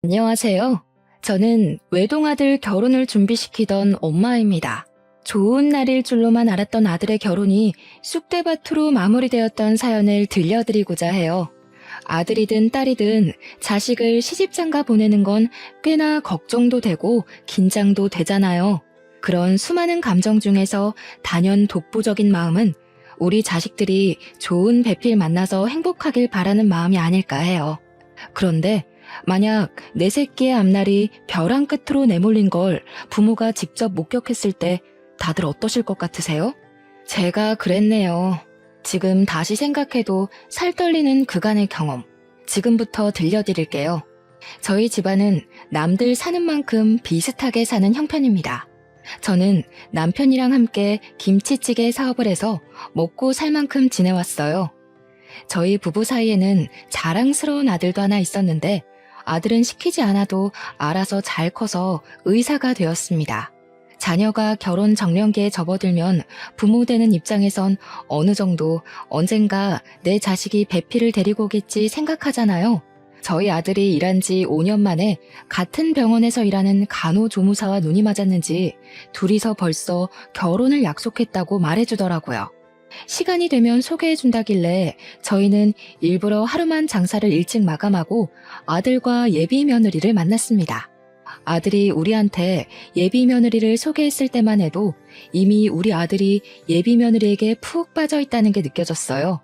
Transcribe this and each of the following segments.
안녕하세요. 저는 외동아들 결혼을 준비시키던 엄마입니다. 좋은 날일 줄로만 알았던 아들의 결혼이 쑥대밭으로 마무리되었던 사연을 들려드리고자 해요. 아들이든 딸이든 자식을 시집장가 보내는 건 꽤나 걱정도 되고 긴장도 되잖아요. 그런 수많은 감정 중에서 단연 독보적인 마음은 우리 자식들이 좋은 배필 만나서 행복하길 바라는 마음이 아닐까 해요. 그런데 만약 내 새끼의 앞날이 벼랑 끝으로 내몰린 걸 부모가 직접 목격했을 때 다들 어떠실 것 같으세요? 제가 그랬네요. 지금 다시 생각해도 살 떨리는 그간의 경험. 지금부터 들려드릴게요. 저희 집안은 남들 사는 만큼 비슷하게 사는 형편입니다. 저는 남편이랑 함께 김치찌개 사업을 해서 먹고 살 만큼 지내왔어요. 저희 부부 사이에는 자랑스러운 아들도 하나 있었는데 아들은 시키지 않아도 알아서 잘 커서 의사가 되었습니다. 자녀가 결혼 정년기에 접어들면 부모 되는 입장에선 어느 정도 언젠가 내 자식이 배필을 데리고 오겠지 생각하잖아요. 저희 아들이 일한 지 5년 만에 같은 병원에서 일하는 간호조무사와 눈이 맞았는지 둘이서 벌써 결혼을 약속했다고 말해주더라고요. 시간이 되면 소개해준다길래 저희는 일부러 하루만 장사를 일찍 마감하고 아들과 예비 며느리를 만났습니다. 아들이 우리한테 예비 며느리를 소개했을 때만 해도 이미 우리 아들이 예비 며느리에게 푹 빠져 있다는 게 느껴졌어요.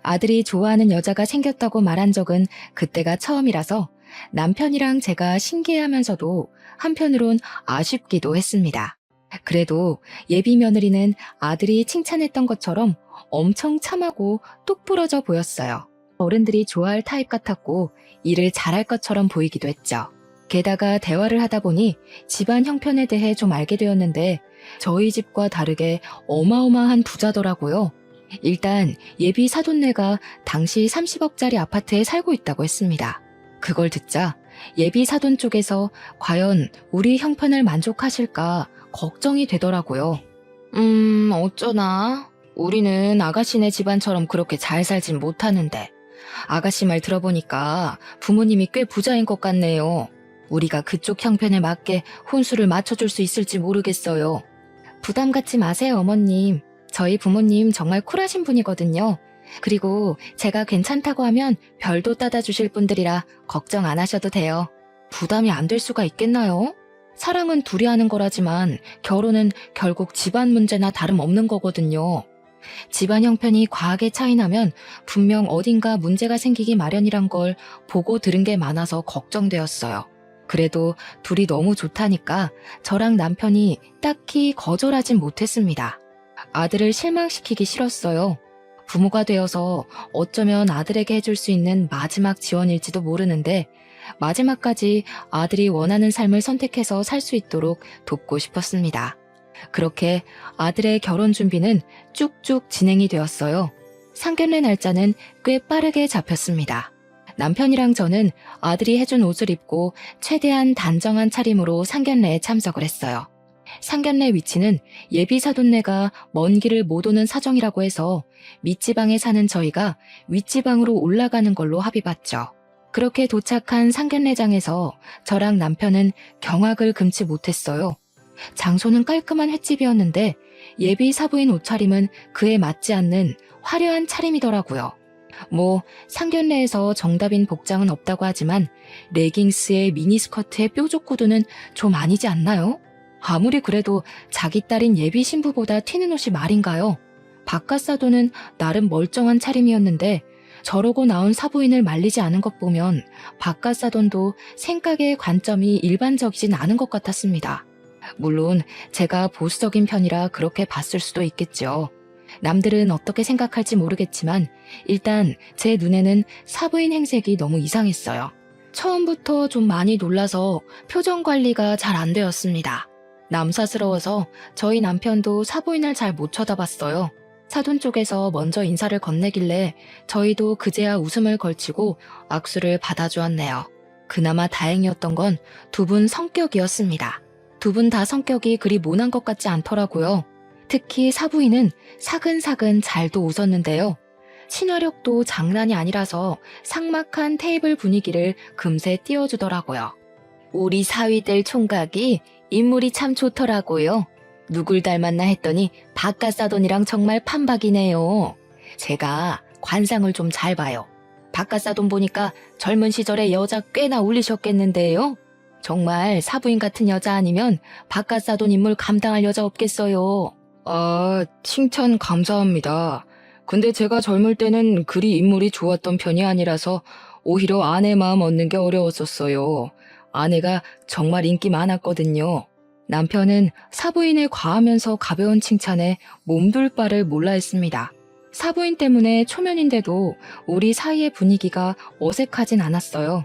아들이 좋아하는 여자가 생겼다고 말한 적은 그때가 처음이라서 남편이랑 제가 신기해하면서도 한편으론 아쉽기도 했습니다. 그래도 예비 며느리는 아들이 칭찬했던 것처럼 엄청 참하고 똑부러져 보였어요. 어른들이 좋아할 타입 같았고 일을 잘할 것처럼 보이기도 했죠. 게다가 대화를 하다 보니 집안 형편에 대해 좀 알게 되었는데 저희 집과 다르게 어마어마한 부자더라고요. 일단 예비 사돈네가 당시 30억짜리 아파트에 살고 있다고 했습니다. 그걸 듣자 예비 사돈 쪽에서 과연 우리 형편을 만족하실까 걱정이 되더라고요. 어쩌나? 우리는 아가씨네 집안처럼 그렇게 잘 살진 못하는데 아가씨 말 들어보니까 부모님이 꽤 부자인 것 같네요. 우리가 그쪽 형편에 맞게 혼수를 맞춰줄 수 있을지 모르겠어요. 부담 갖지 마세요, 어머님. 저희 부모님 정말 쿨하신 분이거든요. 그리고 제가 괜찮다고 하면 별도 따다 주실 분들이라 걱정 안 하셔도 돼요. 부담이 안 될 수가 있겠나요? 사랑은 둘이 하는 거라지만 결혼은 결국 집안 문제나 다름없는 거거든요. 집안 형편이 과하게 차이나면 분명 어딘가 문제가 생기기 마련이란 걸 보고 들은 게 많아서 걱정되었어요. 그래도 둘이 너무 좋다니까 저랑 남편이 딱히 거절하진 못했습니다. 아들을 실망시키기 싫었어요. 부모가 되어서 어쩌면 아들에게 해줄 수 있는 마지막 지원일지도 모르는데 마지막까지 아들이 원하는 삶을 선택해서 살 수 있도록 돕고 싶었습니다. 그렇게 아들의 결혼 준비는 쭉쭉 진행이 되었어요. 상견례 날짜는 꽤 빠르게 잡혔습니다. 남편이랑 저는 아들이 해준 옷을 입고 최대한 단정한 차림으로 상견례에 참석을 했어요. 상견례 위치는 예비 사돈네가 먼 길을 못 오는 사정이라고 해서 밑지방에 사는 저희가 윗지방으로 올라가는 걸로 합의봤죠. 그렇게 도착한 상견례장에서 저랑 남편은 경악을 금치 못했어요. 장소는 깔끔한 횟집이었는데 예비 사부인 옷차림은 그에 맞지 않는 화려한 차림이더라고요. 상견례에서 정답인 복장은 없다고 하지만 레깅스에 미니스커트에 뾰족 구두는 좀 아니지 않나요? 아무리 그래도 자기 딸인 예비 신부보다 튀는 옷이 말인가요? 바깥 사돈은 나름 멀쩡한 차림이었는데 저러고 나온 사부인을 말리지 않은 것 보면 바깥 사돈도 생각의 관점이 일반적이진 않은 것 같았습니다. 물론 제가 보수적인 편이라 그렇게 봤을 수도 있겠죠. 남들은 어떻게 생각할지 모르겠지만 일단 제 눈에는 사부인 행색이 너무 이상했어요. 처음부터 좀 많이 놀라서 표정 관리가 잘 안 되었습니다. 남사스러워서 저희 남편도 사부인을 잘 못 쳐다봤어요. 사돈 쪽에서 먼저 인사를 건네길래 저희도 그제야 웃음을 걸치고 악수를 받아주었네요. 그나마 다행이었던 건 두 분 성격이었습니다. 두 분 다 성격이 그리 모난 것 같지 않더라고요. 특히 사부인은 사근사근 잘도 웃었는데요. 친화력도 장난이 아니라서 삭막한 테이블 분위기를 금세 띄워주더라고요. 우리 사위들 총각이 인물이 참 좋더라고요. 누굴 닮았나 했더니 박가사돈이랑 정말 판박이네요. 제가 관상을 좀 잘 봐요. 박가사돈 보니까 젊은 시절에 여자 꽤나 울리셨겠는데요. 정말 사부인 같은 여자 아니면 박가사돈 인물 감당할 여자 없겠어요. 아, 칭찬 감사합니다. 근데 제가 젊을 때는 그리 인물이 좋았던 편이 아니라서 오히려 아내 마음 얻는 게 어려웠었어요. 아내가 정말 인기 많았거든요. 남편은 사부인의 과하면서 가벼운 칭찬에 몸둘 바를 몰라 했습니다. 사부인 때문에 초면인데도 우리 사이의 분위기가 어색하진 않았어요.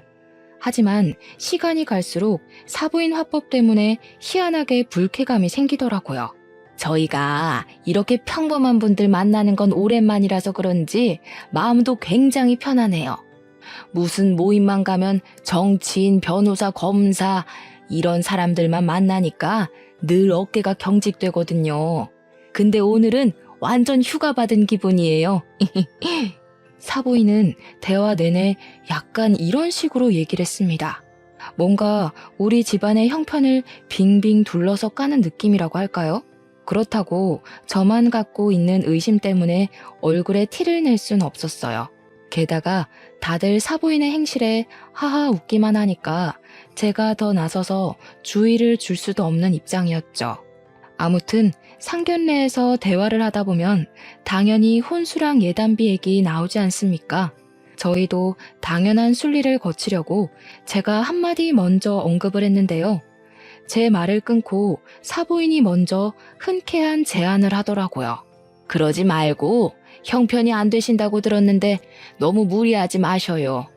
하지만 시간이 갈수록 사부인 화법 때문에 희한하게 불쾌감이 생기더라고요. 저희가 이렇게 평범한 분들 만나는 건 오랜만이라서 그런지 마음도 굉장히 편하네요. 무슨 모임만 가면 정치인, 변호사, 검사 이런 사람들만 만나니까 늘 어깨가 경직되거든요. 근데 오늘은 완전 휴가 받은 기분이에요. 사부인은 대화 내내 약간 이런 식으로 얘기를 했습니다. 뭔가 우리 집안의 형편을 빙빙 둘러서 까는 느낌이라고 할까요? 그렇다고 저만 갖고 있는 의심 때문에 얼굴에 티를 낼 순 없었어요. 게다가 다들 사부인의 행실에 하하 웃기만 하니까 제가 더 나서서 주의를 줄 수도 없는 입장이었죠. 아무튼 상견례에서 대화를 하다 보면 당연히 혼수랑 예단비 얘기 나오지 않습니까? 저희도 당연한 순리를 거치려고 제가 한마디 먼저 언급을 했는데요. 제 말을 끊고 사부인이 먼저 흔쾌한 제안을 하더라고요. 그러지 말고 형편이 안 되신다고 들었는데 너무 무리하지 마셔요.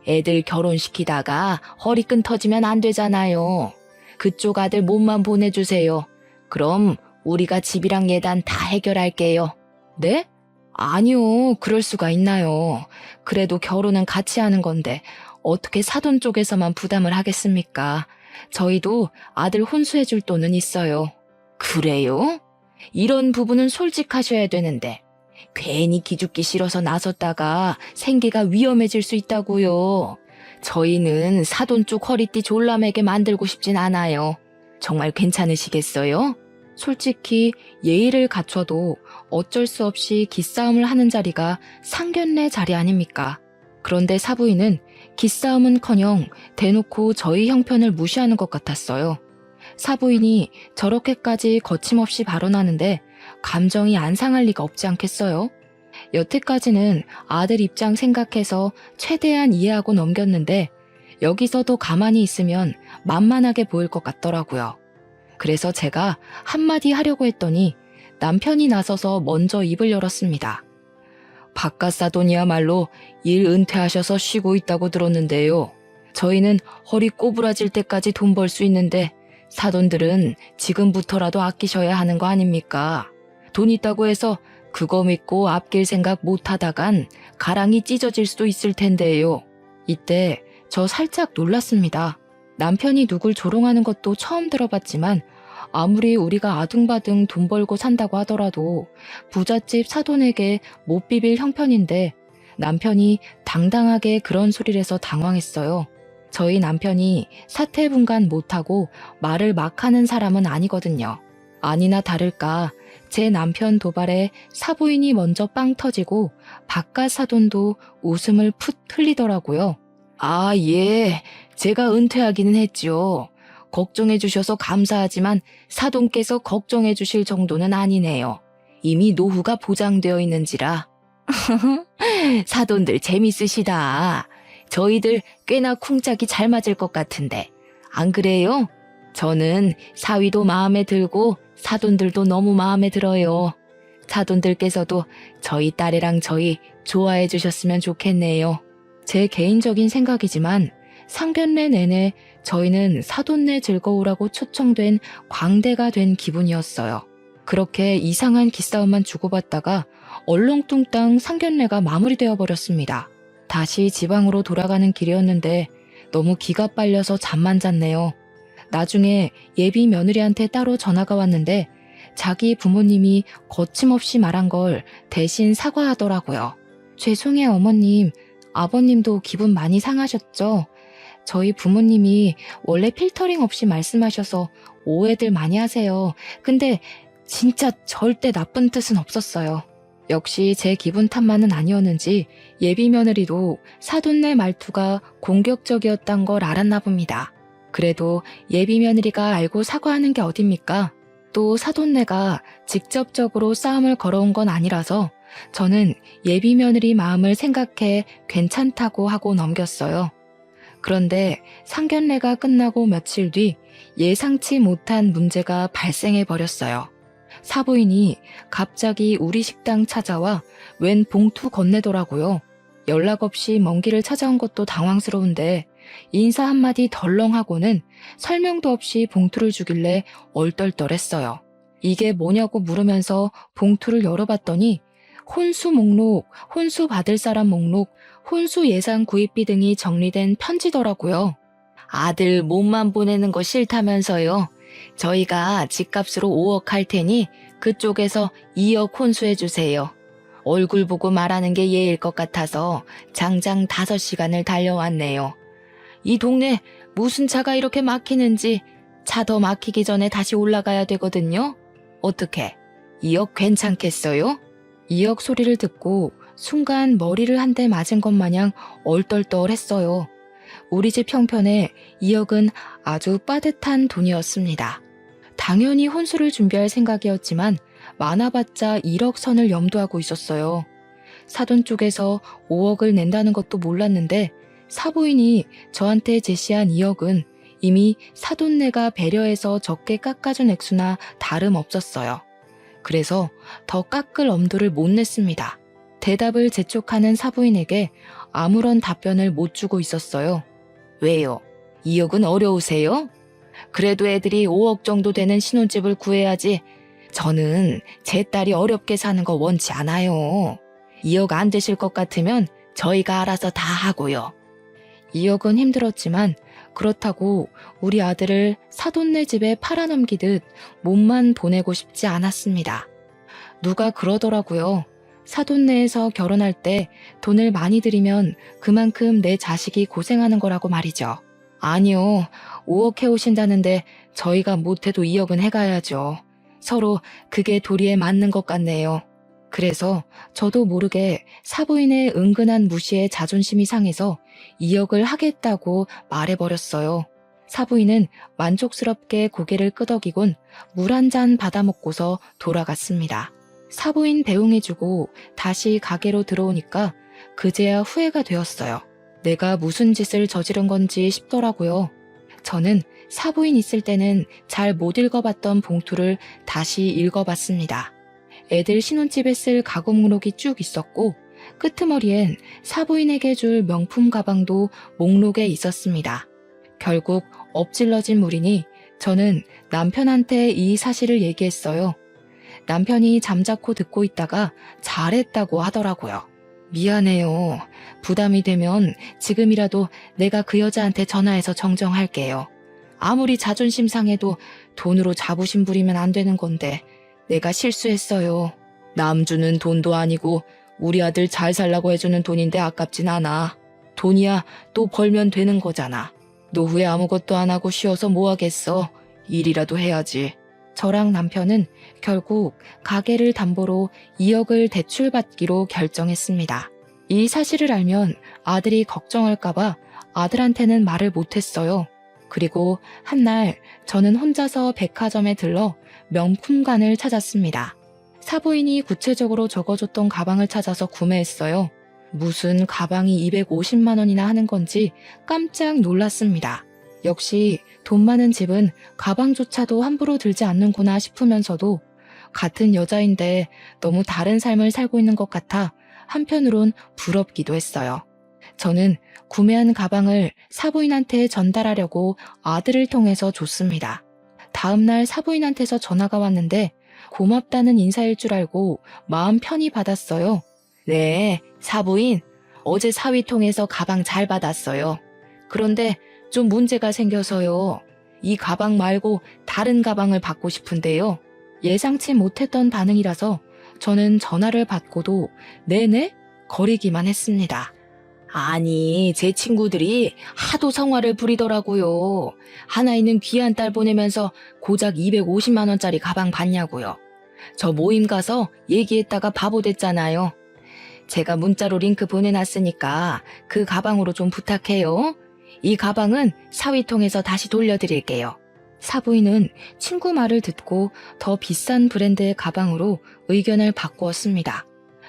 애들 결혼시키다가 허리끈 터지면 안 되잖아요. 그쪽 아들 몸만 보내주세요. 그럼 우리가 집이랑 예단 다 해결할게요. 네? 아니요, 그럴 수가 있나요. 그래도 결혼은 같이 하는 건데 어떻게 사돈 쪽에서만 부담을 하겠습니까? 저희도 아들 혼수해줄 돈은 있어요. 그래요? 이런 부분은 솔직하셔야 되는데 괜히 기죽기 싫어서 나섰다가 생계가 위험해질 수 있다고요. 저희는 사돈 쪽 허리띠 졸라매게 만들고 싶진 않아요. 정말 괜찮으시겠어요? 솔직히 예의를 갖춰도 어쩔 수 없이 기싸움을 하는 자리가 상견례 자리 아닙니까? 그런데 사부인은 기싸움은커녕 대놓고 저희 형편을 무시하는 것 같았어요. 사부인이 저렇게까지 거침없이 발언하는데 감정이 안 상할 리가 없지 않겠어요? 여태까지는 아들 입장 생각해서 최대한 이해하고 넘겼는데 여기서도 가만히 있으면 만만하게 보일 것 같더라고요. 그래서 제가 한마디 하려고 했더니 남편이 나서서 먼저 입을 열었습니다. 박가사돈이야말로 일 은퇴하셔서 쉬고 있다고 들었는데요. 저희는 허리 꼬부라질 때까지 돈 벌 수 있는데 사돈들은 지금부터라도 아끼셔야 하는 거 아닙니까? 돈 있다고 해서 그거 믿고 아낄 생각 못하다간 가랑이 찢어질 수도 있을 텐데요. 이때 저 살짝 놀랐습니다. 남편이 누굴 조롱하는 것도 처음 들어봤지만 아무리 우리가 아등바등 돈 벌고 산다고 하더라도 부잣집 사돈에게 못 비빌 형편인데 남편이 당당하게 그런 소리를 해서 당황했어요. 저희 남편이 사태분간 못하고 말을 막 하는 사람은 아니거든요. 아니나 다를까 제 남편 도발에 사부인이 먼저 빵 터지고 바깥 사돈도 웃음을 풋 흘리더라고요. 아, 예. 제가 은퇴하기는 했죠. 걱정해 주셔서 감사하지만 사돈께서 걱정해 주실 정도는 아니네요. 이미 노후가 보장되어 있는지라. 사돈들 재밌으시다. 저희들 꽤나 쿵짝이 잘 맞을 것 같은데. 안 그래요? 저는 사위도 마음에 들고 사돈들도 너무 마음에 들어요. 사돈들께서도 저희 딸애랑 저희 좋아해 주셨으면 좋겠네요. 제 개인적인 생각이지만 상견례 내내 저희는 사돈네 즐거우라고 초청된 광대가 된 기분이었어요. 그렇게 이상한 기싸움만 주고받다가 얼렁뚱땅 상견례가 마무리되어 버렸습니다. 다시 지방으로 돌아가는 길이었는데 너무 기가 빨려서 잠만 잤네요. 나중에 예비 며느리한테 따로 전화가 왔는데 자기 부모님이 거침없이 말한 걸 대신 사과하더라고요. 죄송해요 어머님, 아버님도 기분 많이 상하셨죠? 저희 부모님이 원래 필터링 없이 말씀하셔서 오해들 많이 하세요. 근데 진짜 절대 나쁜 뜻은 없었어요. 역시 제 기분 탓만은 아니었는지 예비 며느리도 사돈네 말투가 공격적이었단 걸 알았나 봅니다. 그래도 예비 며느리가 알고 사과하는 게 어딥니까? 또 사돈네가 직접적으로 싸움을 걸어온 건 아니라서 저는 예비 며느리 마음을 생각해 괜찮다고 하고 넘겼어요. 그런데 상견례가 끝나고 며칠 뒤 예상치 못한 문제가 발생해 버렸어요. 사부인이 갑자기 우리 식당 찾아와 웬 봉투 건네더라고요. 연락 없이 먼 길을 찾아온 것도 당황스러운데 인사 한마디 덜렁하고는 설명도 없이 봉투를 주길래 얼떨떨했어요. 이게 뭐냐고 물으면서 봉투를 열어봤더니 혼수 목록, 혼수 받을 사람 목록, 혼수 예산 구입비 등이 정리된 편지더라고요. 아들 몸만 보내는 거 싫다면서요. 저희가 집값으로 5억 할 테니 그쪽에서 2억 혼수해 주세요. 얼굴 보고 말하는 게 예일 것 같아서 장장 5시간을 달려왔네요. 이 동네 무슨 차가 이렇게 막히는지 차 더 막히기 전에 다시 올라가야 되거든요. 어떻게 2억 괜찮겠어요? 2억 소리를 듣고 순간 머리를 한 대 맞은 것 마냥 얼떨떨했어요. 우리 집 형편에 2억은 아주 빠듯한 돈이었습니다. 당연히 혼수를 준비할 생각이었지만 많아봤자 1억 선을 염두하고 있었어요. 사돈 쪽에서 5억을 낸다는 것도 몰랐는데 사부인이 저한테 제시한 2억은 이미 사돈네가 배려해서 적게 깎아준 액수나 다름없었어요. 그래서 더 깎을 엄두를 못 냈습니다. 대답을 재촉하는 사부인에게 아무런 답변을 못 주고 있었어요. 왜요? 2억은 어려우세요? 그래도 애들이 5억 정도 되는 신혼집을 구해야지. 저는 제 딸이 어렵게 사는 거 원치 않아요. 2억 안 되실 것 같으면 저희가 알아서 다 하고요. 2억은 힘들었지만 그렇다고 우리 아들을 사돈네 집에 팔아넘기듯 몸만 보내고 싶지 않았습니다. 누가 그러더라고요. 사돈네에서 결혼할 때 돈을 많이 들이면 그만큼 내 자식이 고생하는 거라고 말이죠. 아니요, 5억 해오신다는데 저희가 못해도 2억은 해가야죠. 서로 그게 도리에 맞는 것 같네요. 그래서 저도 모르게 사부인의 은근한 무시에 자존심이 상해서 2억을 하겠다고 말해버렸어요. 사부인은 만족스럽게 고개를 끄덕이곤 물 한 잔 받아먹고서 돌아갔습니다. 사부인 배웅해주고 다시 가게로 들어오니까 그제야 후회가 되었어요. 내가 무슨 짓을 저지른 건지 싶더라고요. 저는 사부인 있을 때는 잘 못 읽어봤던 봉투를 다시 읽어봤습니다. 애들 신혼집에 쓸 가구 목록이 쭉 있었고 끄트머리엔 사부인에게 줄 명품 가방도 목록에 있었습니다. 결국 엎질러진 물이니 저는 남편한테 이 사실을 얘기했어요. 남편이 잠자코 듣고 있다가 잘했다고 하더라고요. 미안해요. 부담이 되면 지금이라도 내가 그 여자한테 전화해서 정정할게요. 아무리 자존심 상해도 돈으로 자부심 부리면 안 되는 건데 내가 실수했어요. 남 주는 돈도 아니고 우리 아들 잘 살라고 해주는 돈인데 아깝진 않아. 돈이야 또 벌면 되는 거잖아. 노후에 아무것도 안 하고 쉬어서 뭐 하겠어. 일이라도 해야지. 저랑 남편은 결국 가게를 담보로 2억을 대출받기로 결정했습니다. 이 사실을 알면 아들이 걱정할까봐 아들한테는 말을 못했어요. 그리고 한날 저는 혼자서 백화점에 들러 명품관을 찾았습니다. 사부인이 구체적으로 적어줬던 가방을 찾아서 구매했어요. 무슨 가방이 250만 원이나 하는 건지 깜짝 놀랐습니다. 역시 돈 많은 집은 가방조차도 함부로 들지 않는구나 싶으면서도 같은 여자인데 너무 다른 삶을 살고 있는 것 같아 한편으론 부럽기도 했어요. 저는 구매한 가방을 사부인한테 전달하려고 아들을 통해서 줬습니다. 다음날 사부인한테서 전화가 왔는데 고맙다는 인사일 줄 알고 마음 편히 받았어요. 네, 사부인. 어제 사위 통해서 가방 잘 받았어요. 그런데 좀 문제가 생겨서요. 이 가방 말고 다른 가방을 받고 싶은데요. 예상치 못했던 반응이라서 저는 전화를 받고도 네네? 거리기만 했습니다. 아니, 제 친구들이 하도 성화를 부리더라고요. 하나이는 귀한 딸 보내면서 고작 250만 원짜리 가방 받냐고요. 저 모임 가서 얘기했다가 바보 됐잖아요. 제가 문자로 링크 보내놨으니까 그 가방으로 좀 부탁해요. 이 가방은 사위통해서 다시 돌려드릴게요. 사부인은 친구 말을 듣고 더 비싼 브랜드의 가방으로 의견을 바꾸었습니다.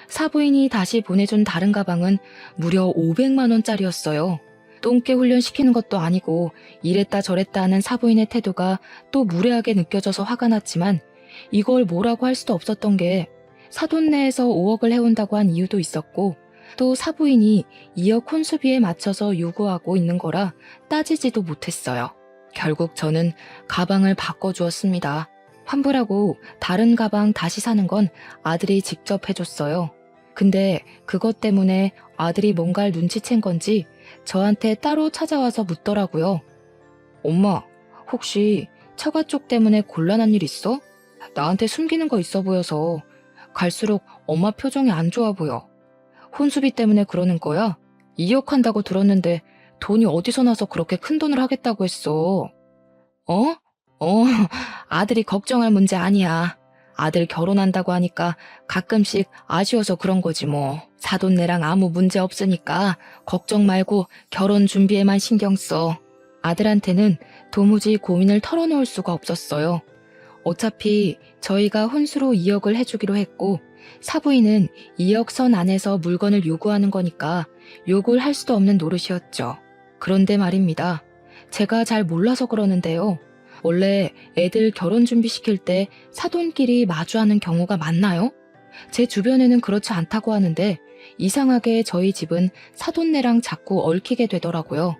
사부인이 다시 보내준 다른 가방은 무려 500만 원짜리였어요. 똥개 훈련시키는 것도 아니고 이랬다 저랬다 하는 사부인의 태도가 또 무례하게 느껴져서 화가 났지만 이걸 뭐라고 할 수도 없었던 게 사돈네에서 5억을 해온다고 한 이유도 있었고 또 사부인이 2억 혼수비에 맞춰서 요구하고 있는 거라 따지지도 못했어요. 결국 저는 가방을 바꿔주었습니다. 환불하고 다른 가방 다시 사는 건 아들이 직접 해줬어요. 근데 그것 때문에 아들이 뭔가를 눈치챈 건지 저한테 따로 찾아와서 묻더라고요. 엄마, 혹시 처가 쪽 때문에 곤란한 일 있어? 나한테 숨기는 거 있어 보여서 갈수록 엄마 표정이 안 좋아 보여. 혼수비 때문에 그러는 거야? 2억 한다고 들었는데 돈이 어디서 나서 그렇게 큰 돈을 하겠다고 했어? 어? 아들이 걱정할 문제 아니야. 아들 결혼한다고 하니까 가끔씩 아쉬워서 그런 거지 뭐. 사돈네랑 아무 문제 없으니까 걱정 말고 결혼 준비에만 신경 써. 아들한테는 도무지 고민을 털어놓을 수가 없었어요. 어차피 저희가 혼수로 2억을 해주기로 했고 사부인은 2억 선 안에서 물건을 요구하는 거니까 욕을 할 수도 없는 노릇이었죠. 그런데 말입니다. 제가 잘 몰라서 그러는데요. 원래 애들 결혼 준비시킬 때 사돈끼리 마주하는 경우가 많나요? 제 주변에는 그렇지 않다고 하는데 이상하게 저희 집은 사돈네랑 자꾸 얽히게 되더라고요.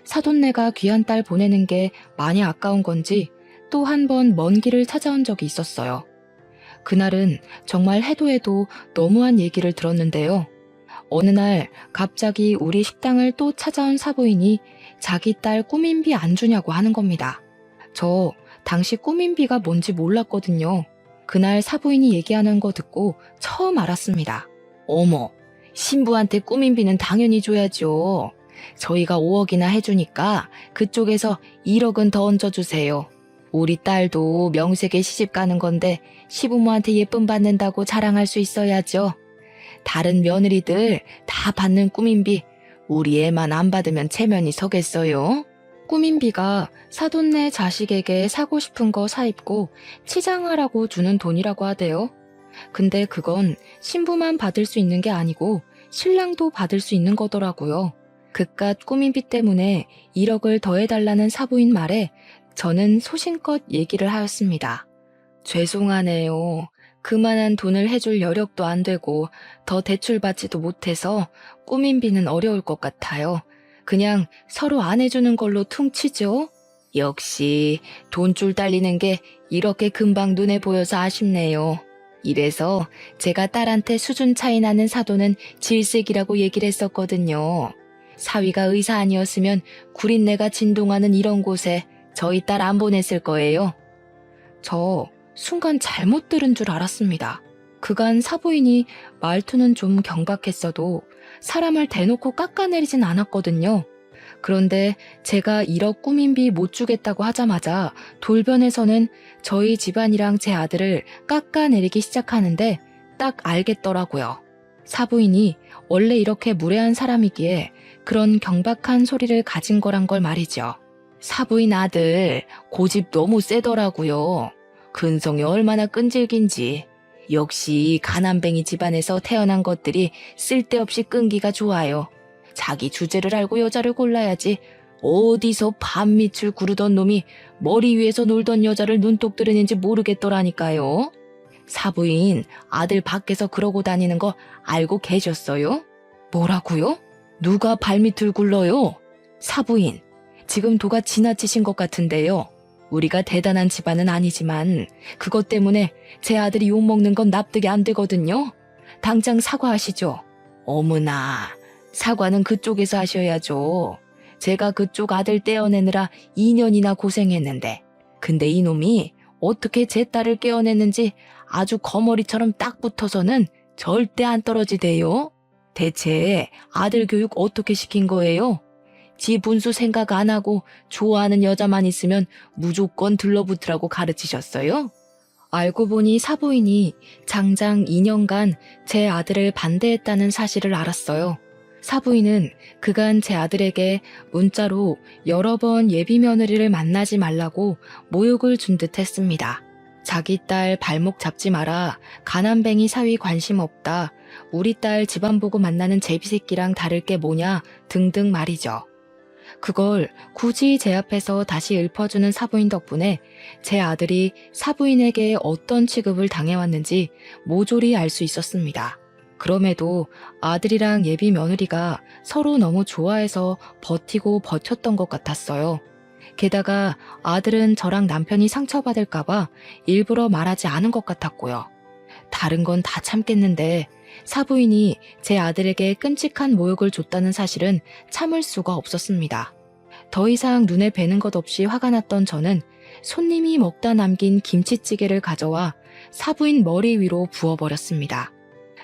사돈네가 귀한 딸 보내는 게 많이 아까운 건지 또 한 번 먼 길을 찾아온 적이 있었어요. 그날은 정말 해도 해도 너무한 얘기를 들었는데요. 어느 날 갑자기 우리 식당을 또 찾아온 사부인이 자기 딸 꾸민비 안 주냐고 하는 겁니다. 저 당시 꾸민비가 뭔지 몰랐거든요. 그날 사부인이 얘기하는 거 듣고 처음 알았습니다. 어머, 신부한테 꾸민비는 당연히 줘야죠. 저희가 5억이나 해주니까 그쪽에서 1억은 더 얹어주세요. 우리 딸도 명색에 시집 가는 건데 시부모한테 예쁨 받는다고 자랑할 수 있어야죠. 다른 며느리들 다 받는 꾸민비 우리 애만 안 받으면 체면이 서겠어요? 꾸민비가 사돈네 자식에게 사고 싶은 거 사입고 치장하라고 주는 돈이라고 하대요. 근데 그건 신부만 받을 수 있는 게 아니고 신랑도 받을 수 있는 거더라고요. 그깟 꾸민비 때문에 1억을 더해달라는 사부인 말에 저는 소신껏 얘기를 하였습니다. 죄송하네요. 그만한 돈을 해줄 여력도 안 되고 더 대출받지도 못해서 꾸민비는 어려울 것 같아요. 그냥 서로 안 해주는 걸로 퉁치죠. 역시 돈줄 달리는 게 이렇게 금방 눈에 보여서 아쉽네요. 이래서 제가 딸한테 수준 차이 나는 사돈은 질색이라고 얘기를 했었거든요. 사위가 의사 아니었으면 구린내가 진동하는 이런 곳에 저희 딸 안 보냈을 거예요. 저 순간 잘못 들은 줄 알았습니다. 그간 사부인이 말투는 좀 경박했어도 사람을 대놓고 깎아내리진 않았거든요. 그런데 제가 1억 꾸민비 못 주겠다고 하자마자 돌변에서는 저희 집안이랑 제 아들을 깎아내리기 시작하는데 딱 알겠더라고요. 사부인이 원래 이렇게 무례한 사람이기에 그런 경박한 소리를 가진 거란 걸 말이죠. 사부인 아들 고집 너무 세더라고요. 근성이 얼마나 끈질긴지. 역시 가난뱅이 집안에서 태어난 것들이 쓸데없이 끈기가 좋아요. 자기 주제를 알고 여자를 골라야지. 어디서 밤밑을 구르던 놈이 머리 위에서 놀던 여자를 눈독 들이는지 모르겠더라니까요. 사부인 아들 밖에서 그러고 다니는 거 알고 계셨어요? 뭐라고요? 누가 발밑을 굴러요? 사부인, 지금 도가 지나치신 것 같은데요. 우리가 대단한 집안은 아니지만 그것 때문에 제 아들이 욕먹는 건 납득이 안 되거든요. 당장 사과하시죠. 어머나, 사과는 그쪽에서 하셔야죠. 제가 그쪽 아들 떼어내느라 2년이나 고생했는데 근데 이놈이 어떻게 제 딸을 깨어냈는지 아주 거머리처럼 딱 붙어서는 절대 안 떨어지대요. 대체 아들 교육 어떻게 시킨 거예요? 지 분수 생각 안 하고 좋아하는 여자만 있으면 무조건 들러붙으라고 가르치셨어요? 알고 보니 사부인이 장장 2년간 제 아들을 반대했다는 사실을 알았어요. 사부인은 그간 제 아들에게 문자로 여러 번 예비 며느리를 만나지 말라고 모욕을 준 듯 했습니다. 자기 딸 발목 잡지 마라, 가난뱅이 사위 관심 없다, 우리 딸 집안 보고 만나는 제비새끼랑 다를 게 뭐냐 등등 말이죠. 그걸 굳이 제 앞에서 다시 읊어주는 사부인 덕분에 제 아들이 사부인에게 어떤 취급을 당해왔는지 모조리 알 수 있었습니다. 그럼에도 아들이랑 예비 며느리가 서로 너무 좋아해서 버티고 버텼던 것 같았어요. 게다가 아들은 저랑 남편이 상처받을까봐 일부러 말하지 않은 것 같았고요. 다른 건 다 참겠는데 사부인이 제 아들에게 끔찍한 모욕을 줬다는 사실은 참을 수가 없었습니다. 더 이상 눈에 뵈는 것 없이 화가 났던 저는 손님이 먹다 남긴 김치찌개를 가져와 사부인 머리 위로 부어버렸습니다.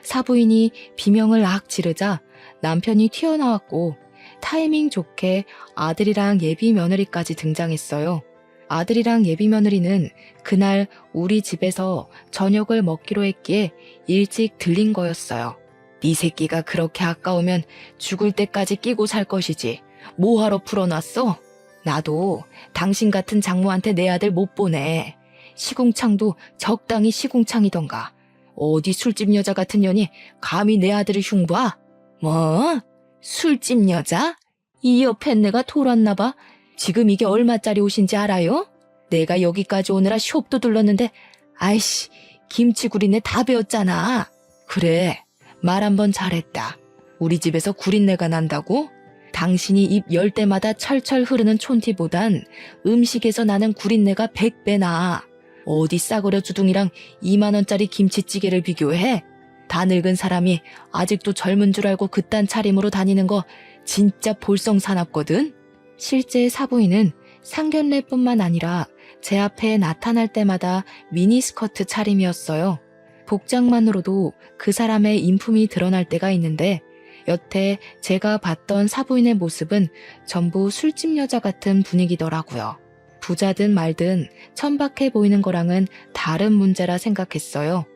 사부인이 비명을 악 지르자 남편이 튀어나왔고 타이밍 좋게 아들이랑 예비 며느리까지 등장했어요. 아들이랑 예비 며느리는 그날 우리 집에서 저녁을 먹기로 했기에 일찍 들린 거였어요. 네 새끼가 그렇게 아까우면 죽을 때까지 끼고 살 것이지. 뭐하러 풀어놨어? 나도 당신 같은 장모한테 내 아들 못 보내. 시궁창도 적당히 시궁창이던가. 어디 술집 여자 같은 년이 감히 내 아들을 흉봐? 뭐? 술집 여자? 이 옆에 내가 돌았나 봐. 지금 이게 얼마짜리 옷인지 알아요? 내가 여기까지 오느라 숍도 둘렀는데 아이씨 김치구리네 다 배웠잖아. 그래 말 한번 잘했다. 우리 집에서 구린내가 난다고? 당신이 입 열 때마다 철철 흐르는 촌티보단 음식에서 나는 구린내가 100배 나. 어디 싸구려 주둥이랑 2만 원짜리 김치찌개를 비교해? 다 늙은 사람이 아직도 젊은 줄 알고 그딴 차림으로 다니는 거 진짜 볼썽사납거든? 실제 사부인은 상견례뿐만 아니라 제 앞에 나타날 때마다 미니스커트 차림이었어요. 복장만으로도 그 사람의 인품이 드러날 때가 있는데 여태 제가 봤던 사부인의 모습은 전부 술집 여자 같은 분위기더라고요. 부자든 말든 천박해 보이는 거랑은 다른 문제라 생각했어요.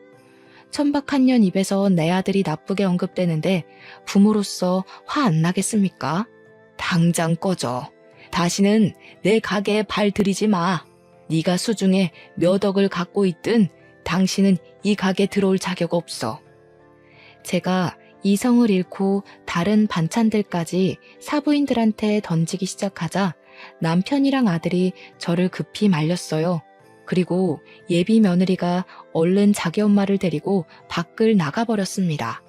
천박한 년 입에서 내 아들이 나쁘게 언급되는데 부모로서 화 안 나겠습니까? 당장 꺼져. 다시는 내 가게에 발 들이지 마. 네가 수중에 몇 억을 갖고 있든 당신은 이 가게 들어올 자격 없어. 제가 이성을 잃고 다른 반찬들까지 사부인들한테 던지기 시작하자 남편이랑 아들이 저를 급히 말렸어요. 그리고 예비 며느리가 얼른 자기 엄마를 데리고 밖을 나가버렸습니다.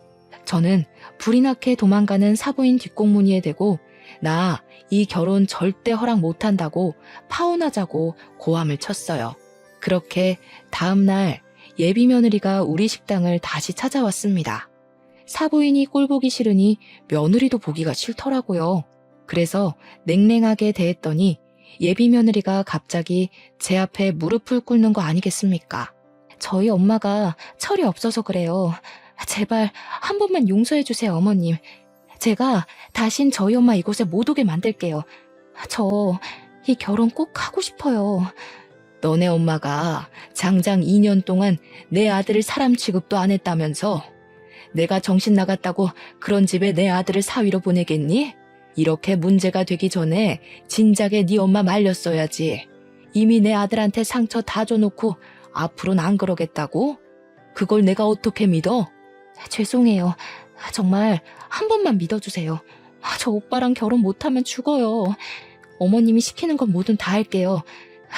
저는 불이 나게 도망가는 사부인 뒷공무니에 대고 나 이 결혼 절대 허락 못한다고 파혼하자고 고함을 쳤어요. 그렇게 다음날 예비 며느리가 우리 식당을 다시 찾아왔습니다. 사부인이 꼴보기 싫으니 며느리도 보기가 싫더라고요. 그래서 냉랭하게 대했더니 예비 며느리가 갑자기 제 앞에 무릎을 꿇는 거 아니겠습니까? 저희 엄마가 철이 없어서 그래요. 제발 한 번만 용서해 주세요, 어머님. 제가 다신 저희 엄마 이곳에 못 오게 만들게요. 저 이 결혼 꼭 하고 싶어요. 너네 엄마가 장장 2년 동안 내 아들을 사람 취급도 안 했다면서 내가 정신 나갔다고 그런 집에 내 아들을 사위로 보내겠니? 이렇게 문제가 되기 전에 진작에 네 엄마 말렸어야지. 이미 내 아들한테 상처 다 줘놓고 앞으로는 안 그러겠다고? 그걸 내가 어떻게 믿어? 죄송해요. 정말 한 번만 믿어주세요. 저 오빠랑 결혼 못하면 죽어요. 어머님이 시키는 건 뭐든 다 할게요.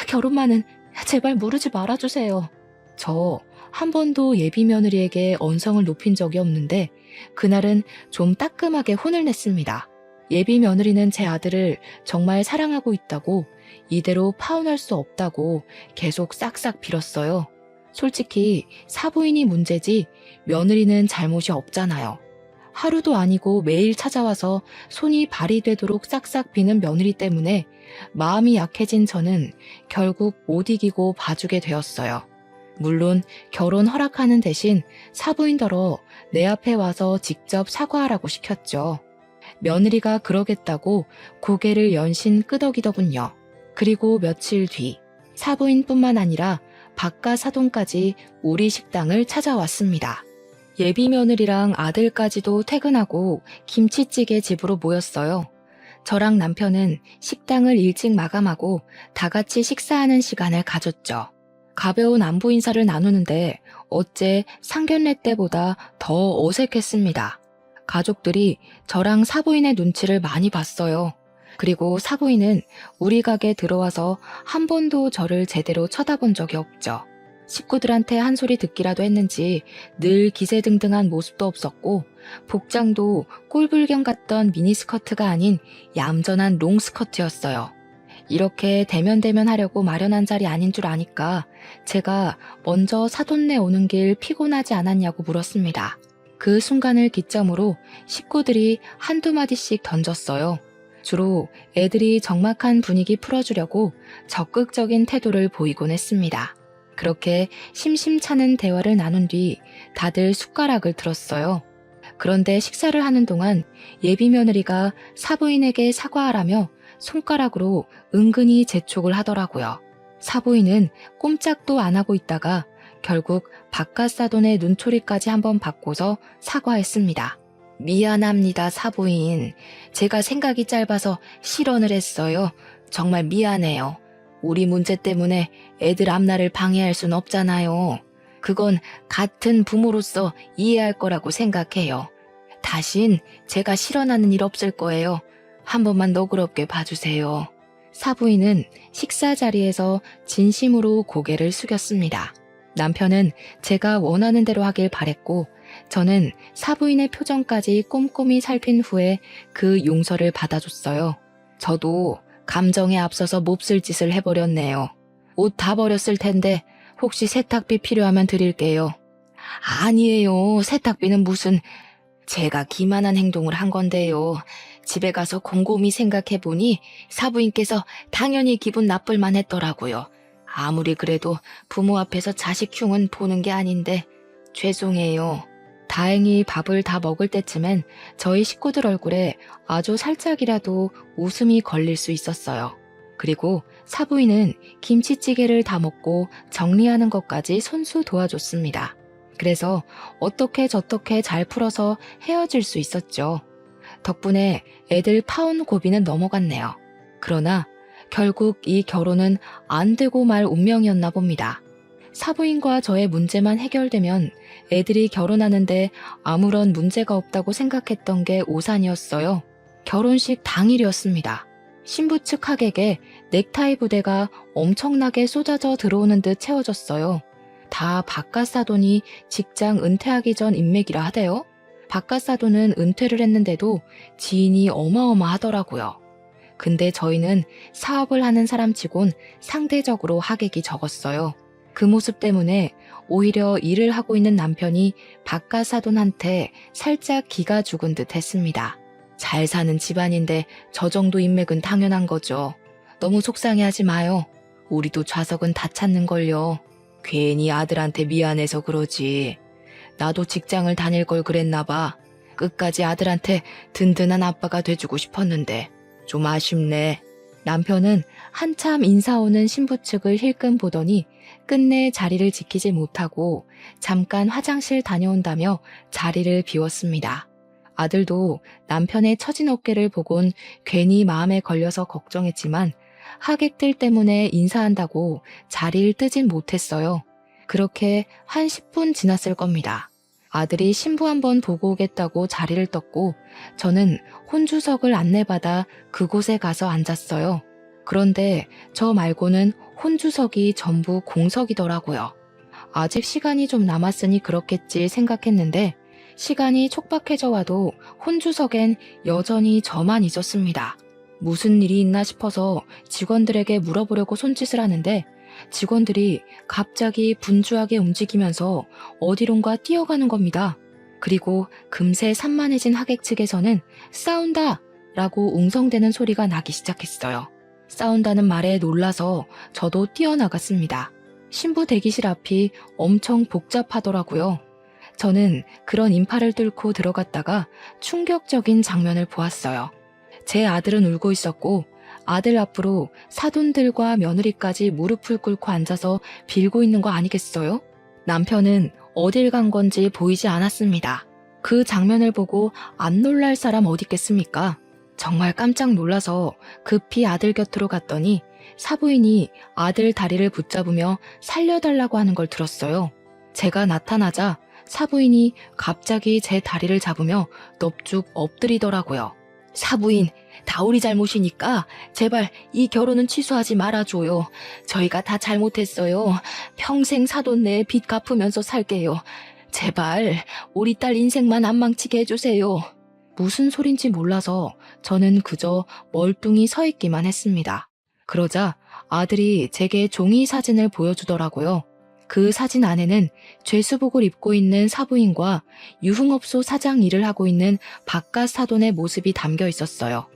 결혼만은 제발 무르지 말아주세요. 저 한 번도 예비 며느리에게 언성을 높인 적이 없는데 그날은 좀 따끔하게 혼을 냈습니다. 예비 며느리는 제 아들을 정말 사랑하고 있다고 이대로 파혼할 수 없다고 계속 싹싹 빌었어요. 솔직히 사부인이 문제지 며느리는 잘못이 없잖아요. 하루도 아니고 매일 찾아와서 손이 발이 되도록 싹싹 비는 며느리 때문에 마음이 약해진 저는 결국 못 이기고 봐주게 되었어요. 물론 결혼 허락하는 대신 사부인더러 내 앞에 와서 직접 사과하라고 시켰죠. 며느리가 그러겠다고 고개를 연신 끄덕이더군요. 그리고 며칠 뒤 사부인뿐만 아니라 바깥 사돈까지 우리 식당을 찾아왔습니다. 예비 며느리랑 아들까지도 퇴근하고 김치찌개 집으로 모였어요. 저랑 남편은 식당을 일찍 마감하고 다 같이 식사하는 시간을 가졌죠. 가벼운 안부 인사를 나누는데 어째 상견례 때보다 더 어색했습니다. 가족들이 저랑 사부인의 눈치를 많이 봤어요. 그리고 사부인은 우리 가게 들어와서 한 번도 저를 제대로 쳐다본 적이 없죠. 식구들한테 한 소리 듣기라도 했는지 늘 기세등등한 모습도 없었고 복장도 꼴불견 같던 미니스커트가 아닌 얌전한 롱스커트였어요. 이렇게 대면대면 하려고 마련한 자리 아닌 줄 아니까 제가 먼저 사돈네 오는 길 피곤하지 않았냐고 물었습니다. 그 순간을 기점으로 식구들이 한두 마디씩 던졌어요. 주로 애들이 적막한 분위기 풀어주려고 적극적인 태도를 보이곤 했습니다. 그렇게 심심찮은 대화를 나눈 뒤 다들 숟가락을 들었어요. 그런데 식사를 하는 동안 예비 며느리가 사부인에게 사과하라며 손가락으로 은근히 재촉을 하더라고요. 사부인은 꼼짝도 안 하고 있다가 결국 바깥 사돈의 눈초리까지 한번 받고서 사과했습니다. 미안합니다, 사부인. 제가 생각이 짧아서 실언을 했어요. 정말 미안해요. 우리 문제 때문에 애들 앞날을 방해할 순 없잖아요. 그건 같은 부모로서 이해할 거라고 생각해요. 다신 제가 실언하는 일 없을 거예요. 한 번만 너그럽게 봐주세요. 사부인은 식사 자리에서 진심으로 고개를 숙였습니다. 남편은 제가 원하는 대로 하길 바랬고 저는 사부인의 표정까지 꼼꼼히 살핀 후에 그 용서를 받아줬어요. 저도 감정에 앞서서 몹쓸 짓을 해버렸네요. 옷 다 버렸을 텐데 혹시 세탁비 필요하면 드릴게요. 아니에요. 세탁비는 무슨... 제가 기만한 행동을 한 건데요. 집에 가서 곰곰이 생각해보니 사부인께서 당연히 기분 나쁠만 했더라고요. 아무리 그래도 부모 앞에서 자식 흉은 보는 게 아닌데 죄송해요. 다행히 밥을 다 먹을 때쯤엔 저희 식구들 얼굴에 아주 살짝이라도 웃음이 걸릴 수 있었어요. 그리고 사부인은 김치찌개를 다 먹고 정리하는 것까지 손수 도와줬습니다. 그래서 어떻게 저떻게 잘 풀어서 헤어질 수 있었죠. 덕분에 애들 파혼 고비는 넘어갔네요. 그러나 결국 이 결혼은 안 되고 말 운명이었나 봅니다. 사부인과 저의 문제만 해결되면 애들이 결혼하는데 아무런 문제가 없다고 생각했던 게 오산이었어요. 결혼식 당일이었습니다. 신부 측 하객에 넥타이 부대가 엄청나게 쏟아져 들어오는 듯 채워졌어요. 다 바깥 사돈이 직장 은퇴하기 전 인맥이라 하대요. 바깥 사돈은 은퇴를 했는데도 지인이 어마어마하더라고요. 근데 저희는 사업을 하는 사람치곤 상대적으로 하객이 적었어요. 그 모습 때문에 오히려 일을 하고 있는 남편이 바깥 사돈한테 살짝 기가 죽은 듯 했습니다. 잘 사는 집안인데 저 정도 인맥은 당연한 거죠. 너무 속상해하지 마요. 우리도 좌석은 다 찾는걸요. 괜히 아들한테 미안해서 그러지. 나도 직장을 다닐 걸 그랬나 봐. 끝까지 아들한테 든든한 아빠가 돼주고 싶었는데 좀 아쉽네. 남편은 한참 인사 오는 신부 측을 힐끔 보더니 끝내 자리를 지키지 못하고 잠깐 화장실 다녀온다며 자리를 비웠습니다. 아들도 남편의 처진 어깨를 보곤 괜히 마음에 걸려서 걱정했지만 하객들 때문에 인사한다고 자리를 뜨진 못했어요. 그렇게 한 10분 지났을 겁니다. 아들이 신부 한번 보고 오겠다고 자리를 떴고 저는 혼주석을 안내받아 그곳에 가서 앉았어요. 그런데 저 말고는 혼주석이 전부 공석이더라고요. 아직 시간이 좀 남았으니 그렇겠지 생각했는데 시간이 촉박해져 와도 혼주석엔 여전히 저만 있었습니다. 무슨 일이 있나 싶어서 직원들에게 물어보려고 손짓을 하는데 직원들이 갑자기 분주하게 움직이면서 어디론가 뛰어가는 겁니다. 그리고 금세 산만해진 하객 측에서는 싸운다! 라고 웅성대는 소리가 나기 시작했어요. 싸운다는 말에 놀라서 저도 뛰어나갔습니다. 신부 대기실 앞이 엄청 복잡하더라고요. 저는 그런 인파를 뚫고 들어갔다가 충격적인 장면을 보았어요. 제 아들은 울고 있었고 아들 앞으로 사돈들과 며느리까지 무릎을 꿇고 앉아서 빌고 있는 거 아니겠어요? 남편은 어딜 간 건지 보이지 않았습니다. 그 장면을 보고 안 놀랄 사람 어디 있겠습니까? 정말 깜짝 놀라서 급히 아들 곁으로 갔더니 사부인이 아들 다리를 붙잡으며 살려달라고 하는 걸 들었어요. 제가 나타나자 사부인이 갑자기 제 다리를 잡으며 넙죽 엎드리더라고요. 사부인, 다 우리 잘못이니까 제발 이 결혼은 취소하지 말아줘요. 저희가 다 잘못했어요. 평생 사돈 내에 빚 갚으면서 살게요. 제발 우리 딸 인생만 안 망치게 해주세요. 무슨 소린지 몰라서 저는 그저 멀뚱히 서 있기만 했습니다. 그러자 아들이 제게 종이 사진을 보여주더라고요. 그 사진 안에는 죄수복을 입고 있는 사부인과 유흥업소 사장 일을 하고 있는 바깥 사돈의 모습이 담겨 있었어요.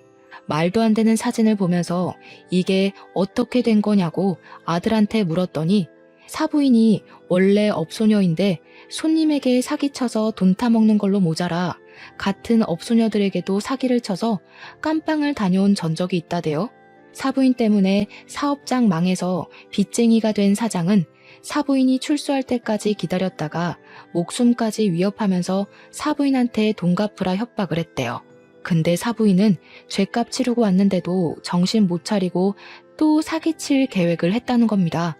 말도 안 되는 사진을 보면서 이게 어떻게 된 거냐고 아들한테 물었더니 사부인이 원래 업소녀인데 손님에게 사기쳐서 돈 타먹는 걸로 모자라 같은 업소녀들에게도 사기를 쳐서 깜빵을 다녀온 전적이 있다대요. 사부인 때문에 사업장 망해서 빚쟁이가 된 사장은 사부인이 출소할 때까지 기다렸다가 목숨까지 위협하면서 사부인한테 돈 갚으라 협박을 했대요. 근데 사부인은 죗값 치르고 왔는데도 정신 못 차리고 또 사기칠 계획을 했다는 겁니다.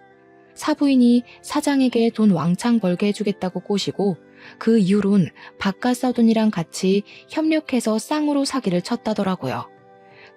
사부인이 사장에게 돈 왕창 벌게 해주겠다고 꼬시고 그 이후론 바깥 사돈이랑 같이 협력해서 쌍으로 사기를 쳤다더라고요.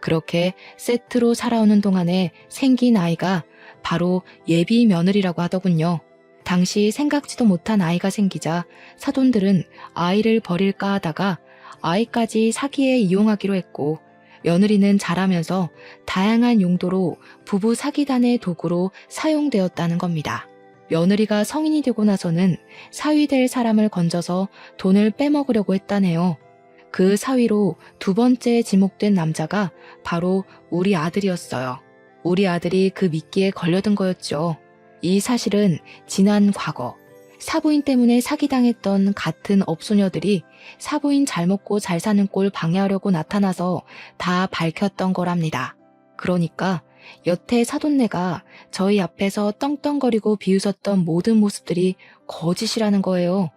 그렇게 세트로 살아오는 동안에 생긴 아이가 바로 예비 며느리라고 하더군요. 당시 생각지도 못한 아이가 생기자 사돈들은 아이를 버릴까 하다가 아이까지 사기에 이용하기로 했고 며느리는 자라면서 다양한 용도로 부부 사기단의 도구로 사용되었다는 겁니다. 며느리가 성인이 되고 나서는 사위 될 사람을 건져서 돈을 빼먹으려고 했다네요. 그 사위로 두 번째 지목된 남자가 바로 우리 아들이었어요. 우리 아들이 그 미끼에 걸려든 거였죠. 이 사실은 지난 과거, 사부인 때문에 사기당했던 같은 업소녀들이 사부인 잘 먹고 잘 사는 꼴 방해하려고 나타나서 다 밝혔던 거랍니다. 그러니까 여태 사돈네가 저희 앞에서 떵떵거리고 비웃었던 모든 모습들이 거짓이라는 거예요.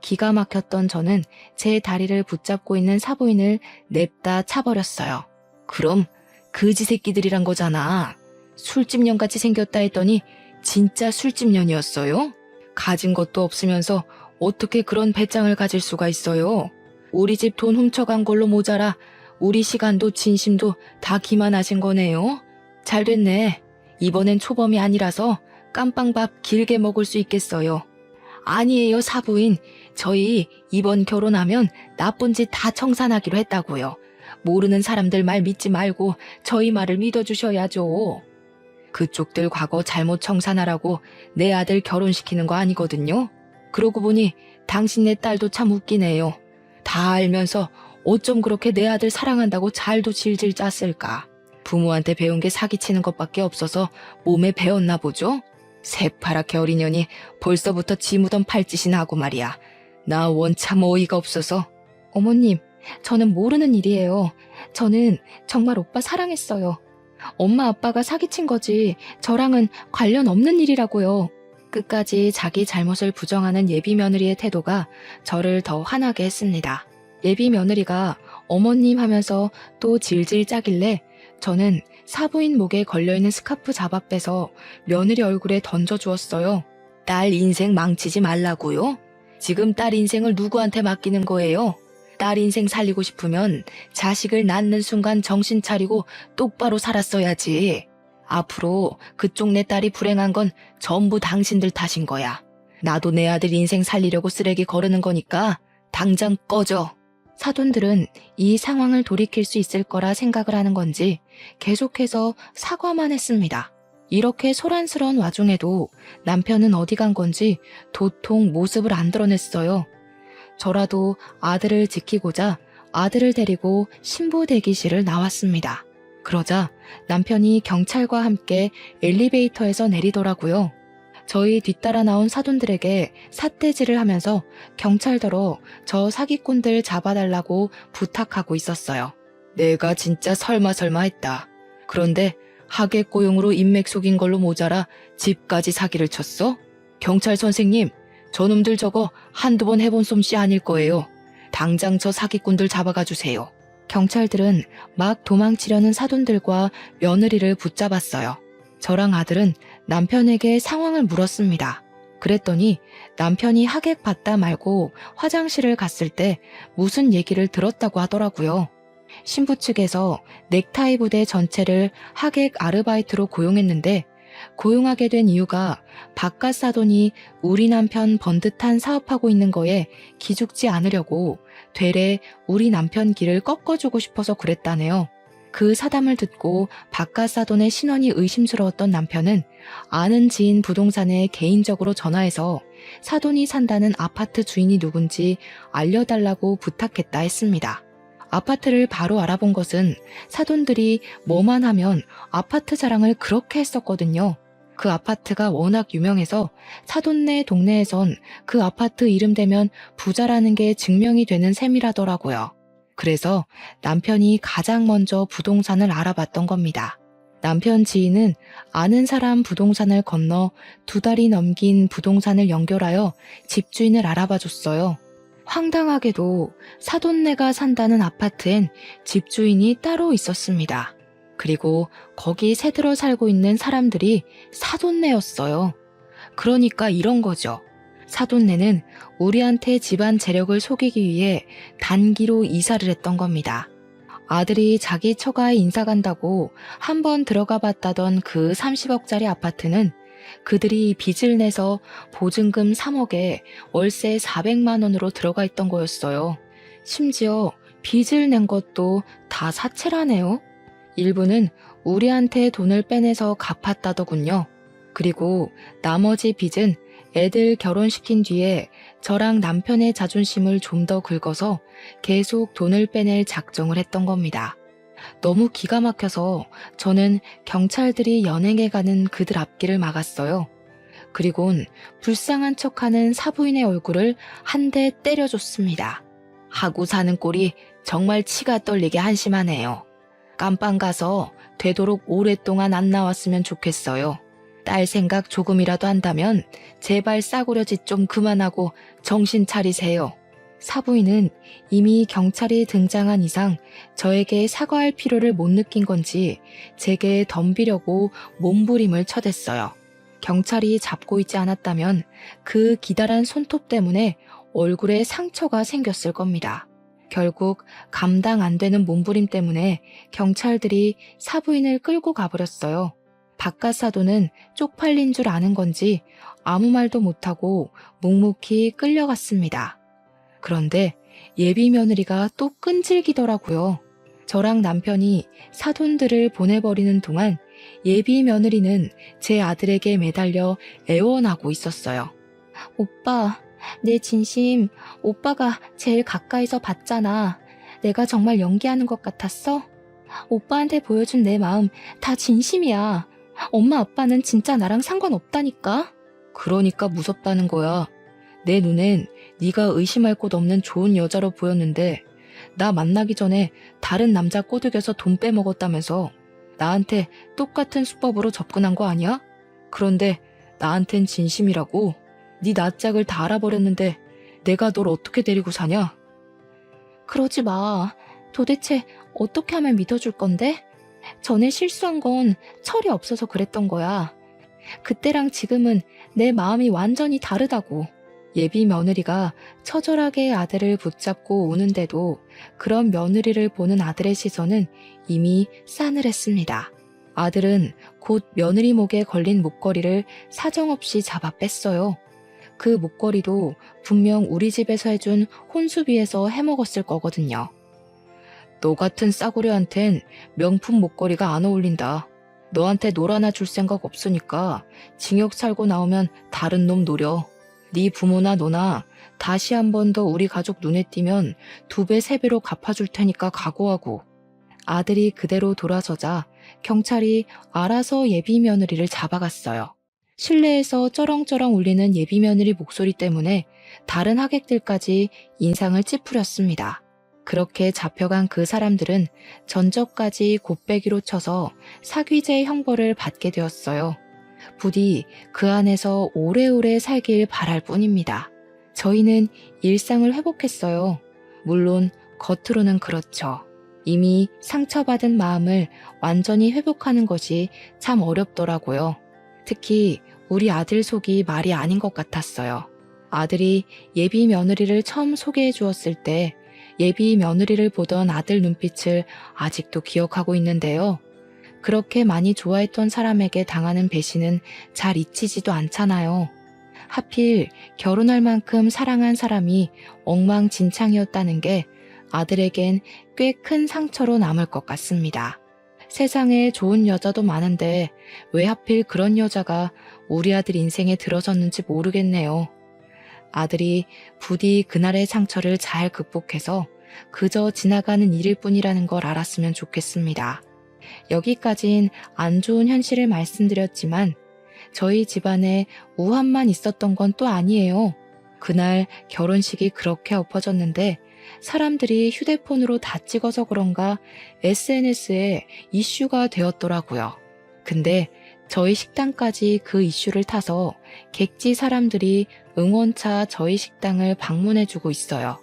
기가 막혔던 저는 제 다리를 붙잡고 있는 사부인을 냅다 차버렸어요. 그럼 그지 새끼들이란 거잖아. 술집년같이 생겼다 했더니 진짜 술집년이었어요? 가진 것도 없으면서 어떻게 그런 배짱을 가질 수가 있어요? 우리 집 돈 훔쳐간 걸로 모자라 우리 시간도 진심도 다 기만하신 거네요. 잘 됐네. 이번엔 초범이 아니라서 깜빵밥 길게 먹을 수 있겠어요. 아니에요, 사부인. 저희 이번 결혼하면 나쁜 짓 다 청산하기로 했다고요. 모르는 사람들 말 믿지 말고 저희 말을 믿어주셔야죠. 그쪽들 과거 잘못 청산하라고 내 아들 결혼시키는 거 아니거든요. 그러고 보니 당신네 딸도 참 웃기네요. 다 알면서 어쩜 그렇게 내 아들 사랑한다고 잘도 질질 짰을까. 부모한테 배운 게 사기치는 것밖에 없어서 몸에 배웠나 보죠? 새파랗게 어린 년이 벌써부터 지 무덤 팔짓이나 하고 말이야. 나 원참 어이가 없어서. 어머님, 저는 모르는 일이에요. 저는 정말 오빠 사랑했어요. 엄마 아빠가 사기친 거지 저랑은 관련 없는 일이라고요. 끝까지 자기 잘못을 부정하는 예비 며느리의 태도가 저를 더 화나게 했습니다. 예비 며느리가 어머님 하면서 또 질질 짜길래 저는 사부인 목에 걸려있는 스카프 잡아 빼서 며느리 얼굴에 던져주었어요. 딸 인생 망치지 말라고요? 지금 딸 인생을 누구한테 맡기는 거예요? 딸 인생 살리고 싶으면 자식을 낳는 순간 정신 차리고 똑바로 살았어야지. 앞으로 그쪽 내 딸이 불행한 건 전부 당신들 탓인 거야. 나도 내 아들 인생 살리려고 쓰레기 거르는 거니까 당장 꺼져. 사돈들은 이 상황을 돌이킬 수 있을 거라 생각을 하는 건지 계속해서 사과만 했습니다. 이렇게 소란스러운 와중에도 남편은 어디 간 건지 도통 모습을 안 드러냈어요. 저라도 아들을 지키고자 아들을 데리고 신부 대기실을 나왔습니다. 그러자 남편이 경찰과 함께 엘리베이터에서 내리더라고요. 저희 뒤따라 나온 사돈들에게 삿대질을 하면서 경찰더러 저 사기꾼들 잡아달라고 부탁하고 있었어요. 내가 진짜 설마 했다. 그런데 하객고용으로 인맥 속인 걸로 모자라 집까지 사기를 쳤어? 경찰 선생님, 저놈들 저거 한두 번 해본 솜씨 아닐 거예요. 당장 저 사기꾼들 잡아가 주세요. 경찰들은 막 도망치려는 사돈들과 며느리를 붙잡았어요. 저랑 아들은 남편에게 상황을 물었습니다. 그랬더니 남편이 하객 봤다 말고 화장실을 갔을 때 무슨 얘기를 들었다고 하더라고요. 신부 측에서 넥타이 부대 전체를 하객 아르바이트로 고용했는데 고용하게 된 이유가 바깥 사돈이 우리 남편 번듯한 사업하고 있는 거에 기죽지 않으려고 되레 우리 남편 길을 꺾어주고 싶어서 그랬다네요. 그 사담을 듣고 바깥 사돈의 신원이 의심스러웠던 남편은 아는 지인 부동산에 개인적으로 전화해서 사돈이 산다는 아파트 주인이 누군지 알려달라고 부탁했다 했습니다. 아파트를 바로 알아본 것은 사돈들이 뭐만 하면 아파트 자랑을 그렇게 했었거든요. 그 아파트가 워낙 유명해서 사돈네 동네에선 그 아파트 이름 대면 부자라는 게 증명이 되는 셈이라더라고요. 그래서 남편이 가장 먼저 부동산을 알아봤던 겁니다. 남편 지인은 아는 사람 부동산을 건너 2달이 넘긴 부동산을 연결하여 집주인을 알아봐 줬어요. 황당하게도 사돈네가 산다는 아파트엔 집주인이 따로 있었습니다. 그리고 거기 새들어 살고 있는 사람들이 사돈네였어요. 그러니까 이런 거죠. 사돈네는 우리한테 집안 재력을 속이기 위해 단기로 이사를 했던 겁니다. 아들이 자기 처가에 인사 간다고 한번 들어가 봤다던 그 30억짜리 아파트는 그들이 빚을 내서 보증금 3억에 월세 400만 원으로 들어가 있던 거였어요. 심지어 빚을 낸 것도 다 사채라네요. 일부는 우리한테 돈을 빼내서 갚았다더군요. 그리고 나머지 빚은 애들 결혼시킨 뒤에 저랑 남편의 자존심을 좀 더 긁어서 계속 돈을 빼낼 작정을 했던 겁니다. 너무 기가 막혀서 저는 경찰들이 연행해 가는 그들 앞길을 막았어요. 그리곤 불쌍한 척하는 사부인의 얼굴을 한 대 때려줬습니다. 하고 사는 꼴이 정말 치가 떨리게 한심하네요. 깜빵 가서 되도록 오랫동안 안 나왔으면 좋겠어요. 딸 생각 조금이라도 한다면 제발 싸구려짓 좀 그만하고 정신 차리세요. 사부인은 이미 경찰이 등장한 이상 저에게 사과할 필요를 못 느낀 건지 제게 덤비려고 몸부림을 쳐댔어요. 경찰이 잡고 있지 않았다면 그 기다란 손톱 때문에 얼굴에 상처가 생겼을 겁니다. 결국 감당 안 되는 몸부림 때문에 경찰들이 사부인을 끌고 가버렸어요. 바깥 사돈은 쪽팔린 줄 아는 건지 아무 말도 못하고 묵묵히 끌려갔습니다. 그런데 예비 며느리가 또 끈질기더라고요. 저랑 남편이 사돈들을 보내버리는 동안 예비 며느리는 제 아들에게 매달려 애원하고 있었어요. 오빠, 내 진심 오빠가 제일 가까이서 봤잖아. 내가 정말 연기하는 것 같았어? 오빠한테 보여준 내 마음 다 진심이야. 엄마 아빠는 진짜 나랑 상관없다니까. 그러니까 무섭다는 거야. 내 눈엔 네가 의심할 곳 없는 좋은 여자로 보였는데 나 만나기 전에 다른 남자 꼬드겨서 돈 빼먹었다면서 나한테 똑같은 수법으로 접근한 거 아니야? 그런데 나한텐 진심이라고? 네 낯짝을 다 알아버렸는데 내가 널 어떻게 데리고 사냐? 그러지 마. 도대체 어떻게 하면 믿어줄 건데? 전에 실수한 건 철이 없어서 그랬던 거야. 그때랑 지금은 내 마음이 완전히 다르다고. 예비 며느리가 처절하게 아들을 붙잡고 우는데도 그런 며느리를 보는 아들의 시선은 이미 싸늘했습니다. 아들은 곧 며느리 목에 걸린 목걸이를 사정없이 잡아 뺐어요. 그 목걸이도 분명 우리 집에서 해준 혼수비에서 해먹었을 거거든요. 너 같은 싸구려한텐 명품 목걸이가 안 어울린다. 너한테 놀 하나 줄 생각 없으니까 징역 살고 나오면 다른 놈 노려. 네 부모나 너나 다시 한 번 더 우리 가족 눈에 띄면 2배, 3배로 갚아줄 테니까 각오하고. 아들이 그대로 돌아서자 경찰이 알아서 예비 며느리를 잡아갔어요. 실내에서 쩌렁쩌렁 울리는 예비 며느리 목소리 때문에 다른 하객들까지 인상을 찌푸렸습니다. 그렇게 잡혀간 그 사람들은 전적까지 곱빼기로 쳐서 사귀제 형벌을 받게 되었어요. 부디 그 안에서 오래오래 살길 바랄 뿐입니다. 저희는 일상을 회복했어요. 물론 겉으로는 그렇죠. 이미 상처받은 마음을 완전히 회복하는 것이 참 어렵더라고요. 특히 우리 아들 속이 말이 아닌 것 같았어요. 아들이 예비 며느리를 처음 소개해 주었을 때 예비 며느리를 보던 아들 눈빛을 아직도 기억하고 있는데요. 그렇게 많이 좋아했던 사람에게 당하는 배신은 잘 잊히지도 않잖아요. 하필 결혼할 만큼 사랑한 사람이 엉망진창이었다는 게 아들에겐 꽤 큰 상처로 남을 것 같습니다. 세상에 좋은 여자도 많은데 왜 하필 그런 여자가 우리 아들 인생에 들어섰는지 모르겠네요. 아들이 부디 그날의 상처를 잘 극복해서 그저 지나가는 일일 뿐이라는 걸 알았으면 좋겠습니다. 여기까진 안 좋은 현실을 말씀드렸지만 저희 집안에 우환만 있었던 건 또 아니에요. 그날 결혼식이 그렇게 엎어졌는데 사람들이 휴대폰으로 다 찍어서 그런가 SNS에 이슈가 되었더라고요. 근데 저희 식당까지 그 이슈를 타서 객지 사람들이 응원차 저희 식당을 방문해주고 있어요.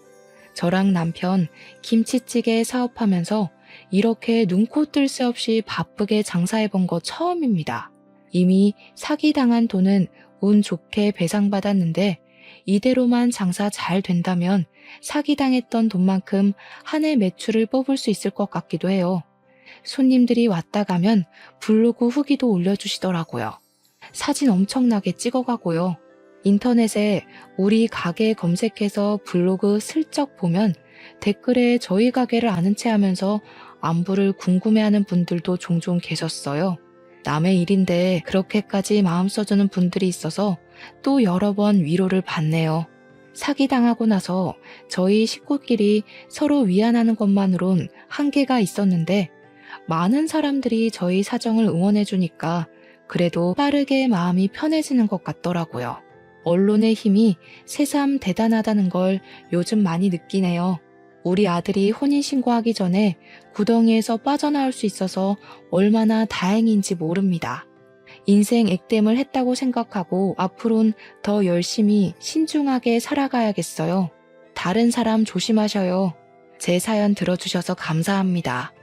저랑 남편 김치찌개 사업하면서 이렇게 눈코 뜰 새 없이 바쁘게 장사해본 거 처음입니다. 이미 사기당한 돈은 운 좋게 배상받았는데 이대로만 장사 잘 된다면 사기당했던 돈만큼 한 해 매출을 뽑을 수 있을 것 같기도 해요. 손님들이 왔다 가면 블로그 후기도 올려주시더라고요. 사진 엄청나게 찍어가고요. 인터넷에 우리 가게 검색해서 블로그 슬쩍 보면 댓글에 저희 가게를 아는 체 하면서 안부를 궁금해하는 분들도 종종 계셨어요. 남의 일인데 그렇게까지 마음 써주는 분들이 있어서 또 여러 번 위로를 받네요. 사기당하고 나서 저희 식구끼리 서로 위안하는 것만으론 한계가 있었는데 많은 사람들이 저희 사정을 응원해주니까 그래도 빠르게 마음이 편해지는 것 같더라고요. 언론의 힘이 새삼 대단하다는 걸 요즘 많이 느끼네요. 우리 아들이 혼인신고하기 전에 구덩이에서 빠져나올 수 있어서 얼마나 다행인지 모릅니다. 인생 액땜을 했다고 생각하고 앞으론 더 열심히 신중하게 살아가야겠어요. 다른 사람 조심하셔요. 제 사연 들어주셔서 감사합니다.